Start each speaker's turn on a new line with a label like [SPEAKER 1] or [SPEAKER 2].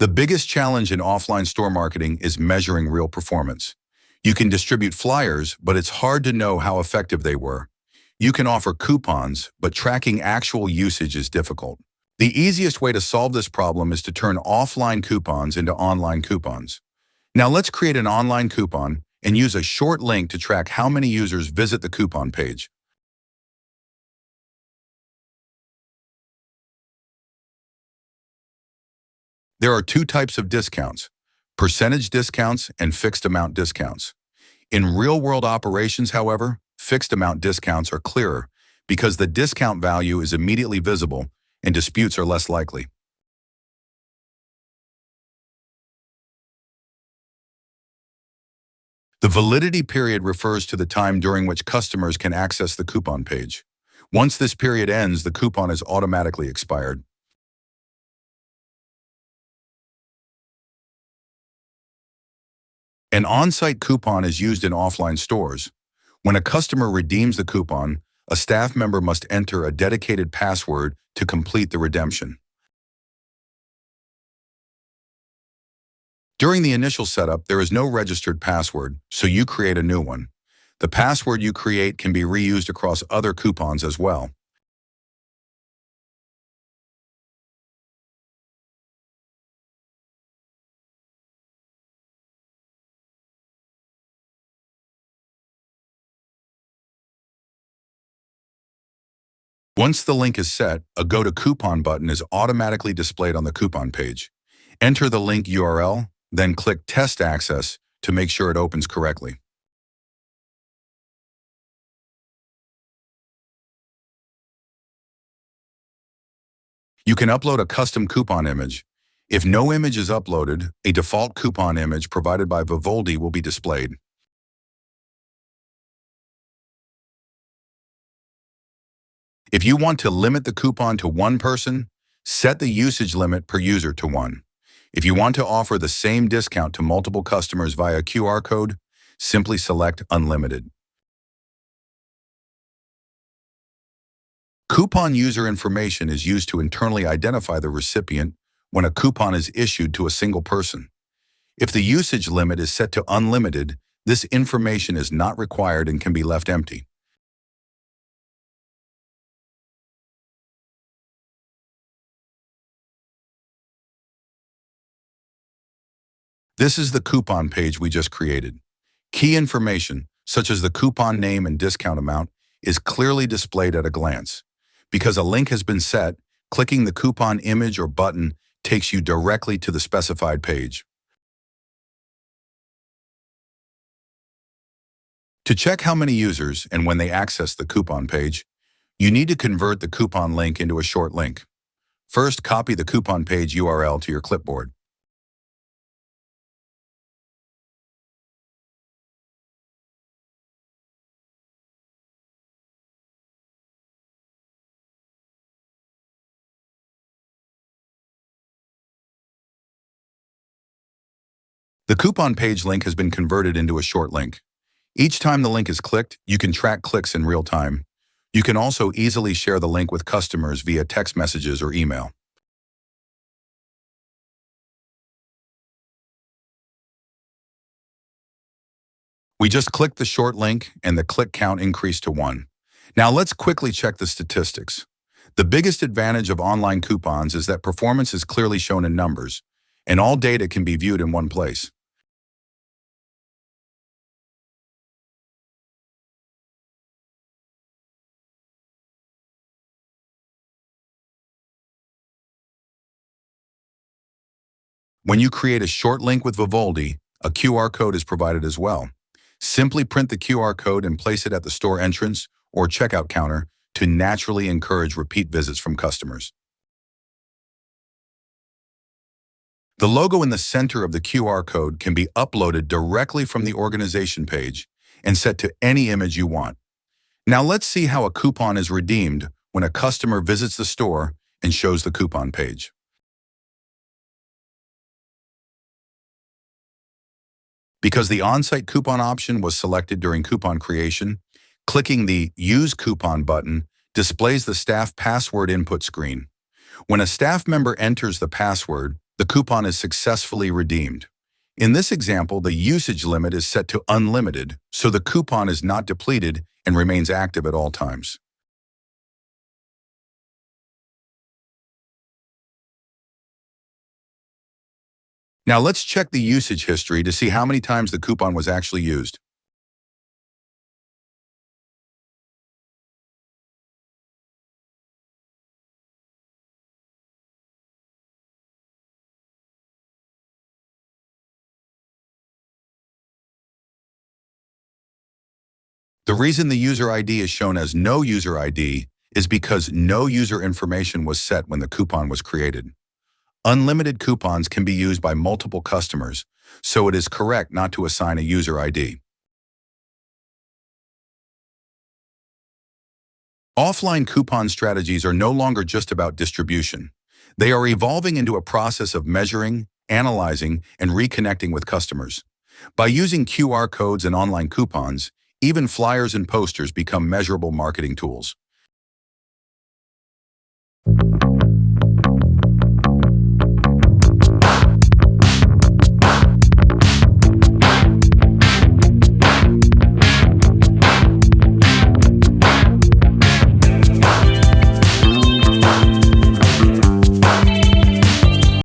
[SPEAKER 1] The biggest challenge in offline store marketing is measuring real performance. You can distribute flyers, but it's hard to know how effective they were. You can offer coupons, but tracking actual usage is difficult. The easiest way to solve this problem is to turn offline coupons into online coupons. Now let's create an online coupon and use a short link to track how many users visit the coupon page. There are two types of discounts: percentage discounts and fixed amount discounts. In real-world operations, however, fixed amount discounts are clearer because the discount value is immediately visible and disputes are less likely. The validity period refers to the time during which customers can access the coupon page. Once this period ends, the coupon is automatically expired. An on-site coupon is used in offline stores. When a customer redeems the coupon, a staff member must enter a dedicated password to complete the redemption. During the initial setup, there is no registered password, so you create a new one. The password you create can be reused across other coupons as well. Once the link is set, a Go to Coupon button is automatically displayed on the coupon page. Enter the link URL, then click Test Access to make sure it opens correctly. You can upload a custom coupon image. If no image is uploaded, a default coupon image provided by Vivaldi will be displayed. If you want to limit the coupon to one person, set the usage limit per user to 1. If you want to offer the same discount to multiple customers via QR code, simply select Unlimited. Coupon user information is used to internally identify the recipient when a coupon is issued to a single person. If the usage limit is set to unlimited, this information is not required and can be left empty. This is the coupon page we just created. Key information, such as the coupon name and discount amount, is clearly displayed at a glance. Because a link has been set, clicking the coupon image or button takes you directly to the specified page. To check how many users and when they access the coupon page, you need to convert the coupon link into a short link. First, copy the coupon page URL to your clipboard. The coupon page link has been converted into a short link. Each time the link is clicked, you can track clicks in real time. You can also easily share the link with customers via text messages or email. We just clicked the short link and the click count increased to 1. Now let's quickly check the statistics. The biggest advantage of online coupons is that performance is clearly shown in numbers, and all data can be viewed in one place. When you create a short link with Vivaldi, a QR code is provided as well. Simply print the QR code and place it at the store entrance or checkout counter to naturally encourage repeat visits from customers. The logo in the center of the QR code can be uploaded directly from the organization page and set to any image you want. Now let's see how a coupon is redeemed when a customer visits the store and shows the coupon page. Because the on-site coupon option was selected during coupon creation, clicking the Use Coupon button displays the staff password input screen. When a staff member enters the password, the coupon is successfully redeemed. In this example, the usage limit is set to unlimited, so the coupon is not depleted and remains active at all times. Now let's check the usage history to see how many times the coupon was actually used. The reason the user ID is shown as no user ID is because no user information was set when the coupon was created. Unlimited coupons can be used by multiple customers, so it is correct not to assign a user ID. Offline coupon strategies are no longer just about distribution. They are evolving into a process of measuring, analyzing, and reconnecting with customers. By using QR codes and online coupons, even flyers and posters become measurable marketing tools.